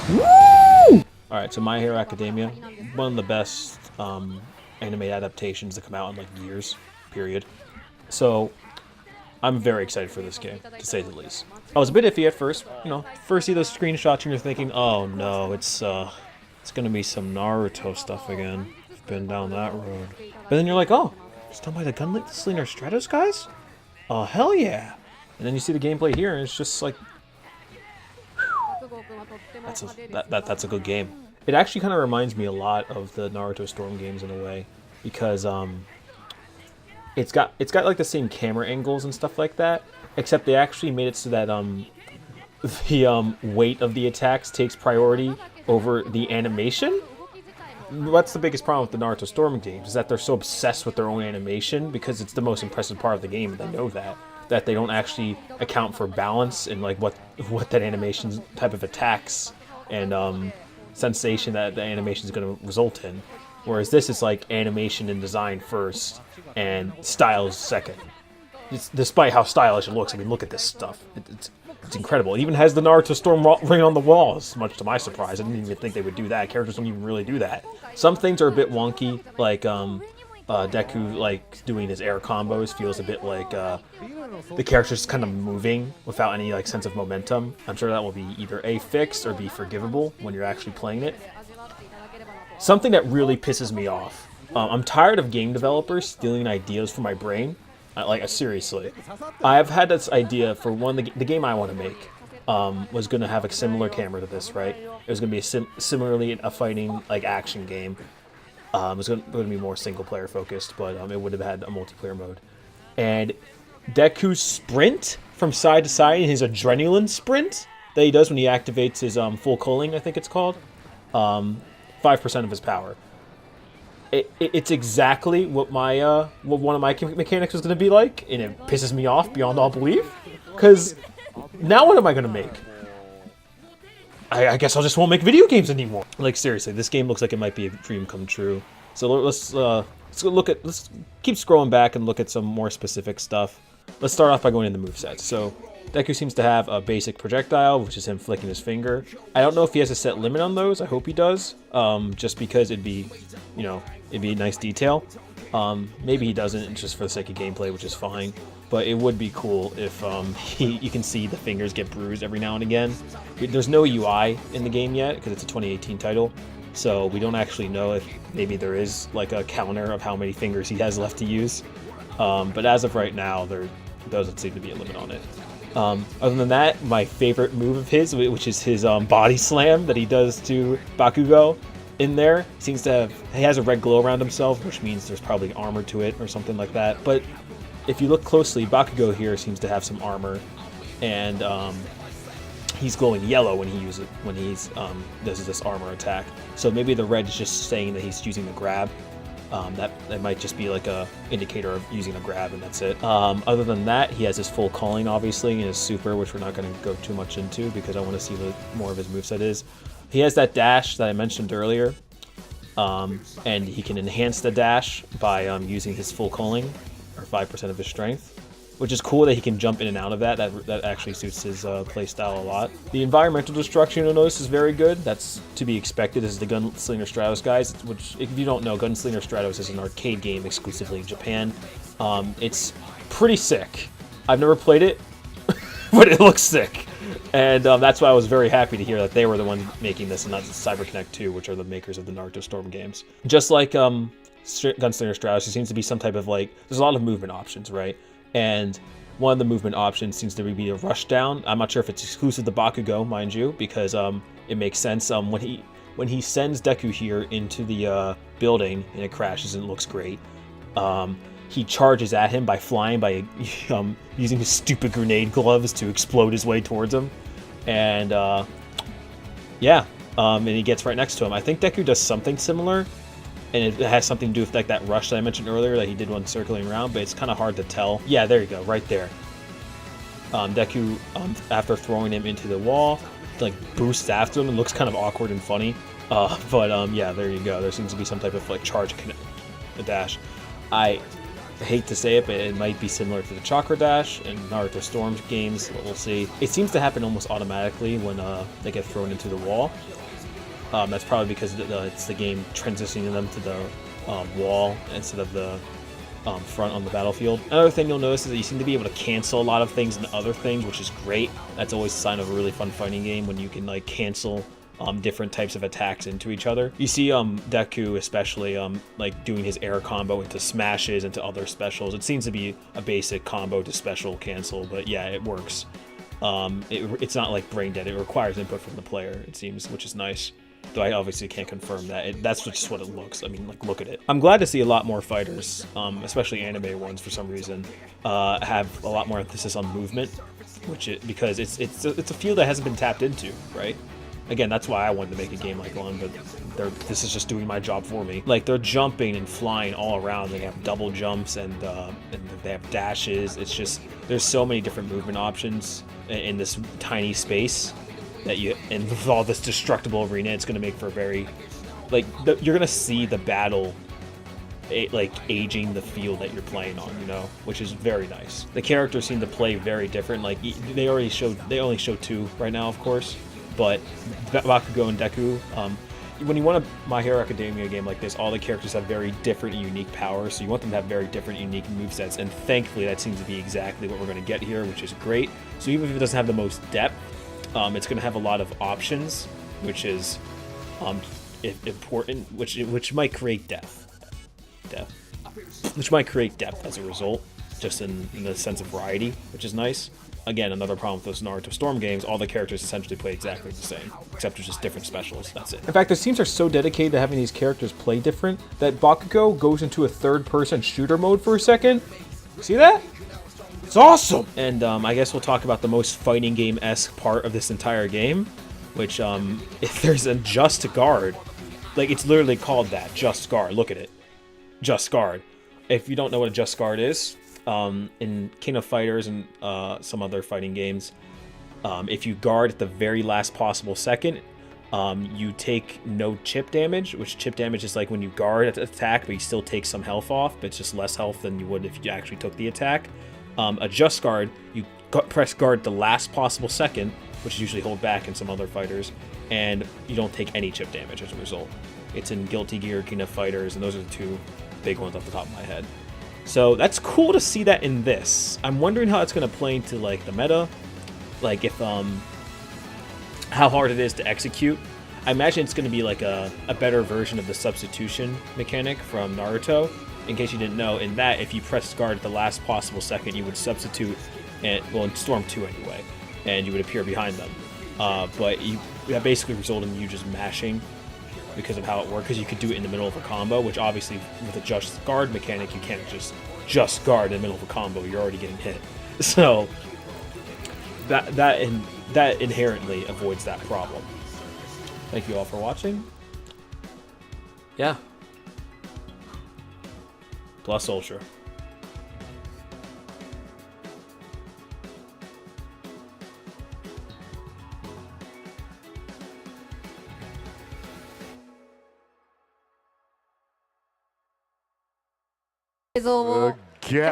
Woo! Alright, so My Hero Academia, one of the best anime adaptations to come out in like years, period. So, I'm very excited for this game, to say the least. I was a bit iffy at first, first see those screenshots and you're thinking, oh no, it's gonna be some Naruto stuff again. I've been down that road. But then you're like, oh, it's done by the Gunslinger Stratos guys? Oh, hell yeah. And then you see the gameplay here and it's just like, that's a good game. It actually kind of reminds me a lot of the Naruto Storm games in a way, because it's got like the same camera angles and stuff like that, except they actually made it so that the weight of the attacks takes priority over the animation. That's the biggest problem with the Naruto Storm games, is that they're so obsessed with their own animation because it's the most impressive part of the game, and they know that they don't actually account for balance and like what that animation type of attacks and sensation that the animation is going to result in. Whereas this is like animation and design first and styles second. Despite how stylish it looks, I mean, look at this stuff. It's incredible. It even has the Naruto Storm ring on the walls, much to my surprise. I didn't even think they would do that. Characters don't even really do that. Some things are a bit wonky, like Deku like doing his air combos feels a bit like the character's kind of moving without any like sense of momentum. I'm sure that will be either A, fixed or B, forgivable when you're actually playing it. Something that really pisses me off. I'm tired of game developers stealing ideas from my brain. Seriously. I've had this idea for the game I want to make was going to have a similar camera to this, right? It was going to be similarly a fighting like action game. It was going to be more single player focused, but it would have had a multiplayer mode. And Deku's sprint from side to side, his adrenaline sprint that he does when he activates his full culling, I think it's called, 5% of his power. It's exactly what what one of my mechanics was going to be like, and it pisses me off beyond all belief. Because now what am I going to make? I guess I just won't make video games anymore. Like seriously, this game looks like it might be a dream come true. So let's keep scrolling back and look at some more specific stuff. Let's start off by going into the movesets. So Deku seems to have a basic projectile, which is him flicking his finger. I don't know if he has a set limit on those. I hope he does, just because it'd be a nice detail. Maybe he doesn't, just for the sake of gameplay, which is fine. But it would be cool if you can see the fingers get bruised every now and again. There's no UI in the game yet, because it's a 2018 title. So we don't actually know if maybe there is like a counter of how many fingers he has left to use. But as of right now, there doesn't seem to be a limit on it. Other than that, my favorite move of his, which is his body slam that he does to Bakugo in there, he has a red glow around himself, which means there's probably armor to it or something like that. But if you look closely, Bakugo here seems to have some armor, and he's glowing yellow when he does this armor attack. So maybe the red is just saying that he's using the grab. That might just be like a indicator of using a grab, and that's it. Other than that, he has his full calling, obviously, and his super, which we're not going to go too much into because I want to see what more of his moveset is. He has that dash that I mentioned earlier, and he can enhance the dash by using his full calling, or 5% of his strength, which is cool that he can jump in and out of that. That actually suits his playstyle a lot. The environmental destruction, you'll notice, is very good. That's to be expected. This is the Gunslinger Stratos guys, which, if you don't know, Gunslinger Stratos is an arcade game exclusively in Japan. It's pretty sick. I've never played it, but it looks sick. And that's why I was very happy to hear that they were the ones making this and not CyberConnect 2, which are the makers of the Naruto Storm games. Just like Gunslinger Stratos, there seems to be some type of there's a lot of movement options, right? And one of the movement options seems to be a rush down. I'm not sure if it's exclusive to Bakugo, mind you, because it makes sense. When he sends Deku here into the building and it crashes and it looks great, he charges at him by flying, by using his stupid grenade gloves to explode his way towards him. And and he gets right next to him. I think Deku does something similar, and it has something to do with like that rush that I mentioned earlier that he did one circling around, but it's kind of hard to tell. Yeah, there you go, right there. Deku, after throwing him into the wall, like boosts after him and looks kind of awkward and funny. Yeah, there you go. There seems to be some type of like charge, a dash. I hate to say it, but it might be similar to the Chakra Dash and Naruto Storm games. We'll see. It seems to happen almost automatically when they get thrown into the wall. That's probably because it's the game transitioning them to the wall instead of the front on the battlefield. Another thing you'll notice is that you seem to be able to cancel a lot of things and other things, which is great. That's always a sign of a really fun fighting game when you can like cancel different types of attacks into each other. You see Deku especially like doing his air combo into smashes, into other specials. It seems to be a basic combo to special cancel, but yeah, it works. It's not like brain dead. It requires input from the player, it seems, which is nice. Though I obviously can't confirm that. That's just what it looks. I mean, like, look at it. I'm glad to see a lot more fighters, especially anime ones for some reason, have a lot more emphasis on movement, because it's a field that hasn't been tapped into, right? Again, that's why I wanted to make a game like one, but this is just doing my job for me. Like, they're jumping and flying all around. They have double jumps and they have dashes. It's just, there's so many different movement options in this tiny space that and with all this destructible arena, it's going to make for a very, like, you're going to see the battle like aging the field that you're playing on, you know, which is very nice. The characters seem to play very different. Like, they only show 2 right now, of course, but Bakugo and Deku, when you want a My Hero Academia game like this, all the characters have very different and unique powers, so you want them to have very different unique movesets, and thankfully that seems to be exactly what we're going to get here, which is great. So even if it doesn't have the most depth, it's going to have a lot of options, which is important, which might create depth, which might create depth as a result, just in the sense of variety, which is nice. Again, another problem with those Naruto Storm games, all the characters essentially play exactly the same, except there's just different specials, that's it. In fact, the teams are so dedicated to having these characters play different that Bakugo goes into a third-person shooter mode for a second. See that? It's awesome! And I guess we'll talk about the most fighting game-esque part of this entire game, which, if there's a Just Guard, like, it's literally called that, Just Guard. Look at it. Just Guard. If you don't know what a Just Guard is, in King of Fighters and some other fighting games, if you guard at the very last possible second, you take no chip damage, which chip damage is like when you guard at the attack, but you still take some health off, but it's just less health than you would if you actually took the attack. A Just Guard, you press guard at the last possible second, which is usually hold back in some other fighters, and you don't take any chip damage as a result. It's in Guilty Gear, King of Fighters, and those are the 2 big ones off the top of my head. So that's cool to see that in this. I'm wondering how it's going to play into like the meta, like if how hard it is to execute. I imagine it's going to be like a better version of the substitution mechanic from Naruto. In case you didn't know, in that, if you press guard at the last possible second, you would substitute, well, in Storm 2 anyway, and you would appear behind them. But that basically resulted in you just mashing because of how it worked, because you could do it in the middle of a combo, which obviously with a Just Guard mechanic, you can't just guard in the middle of a combo. You're already getting hit. So that inherently avoids that problem. Thank you all for watching. Yeah. Plus Ultra. Yeah.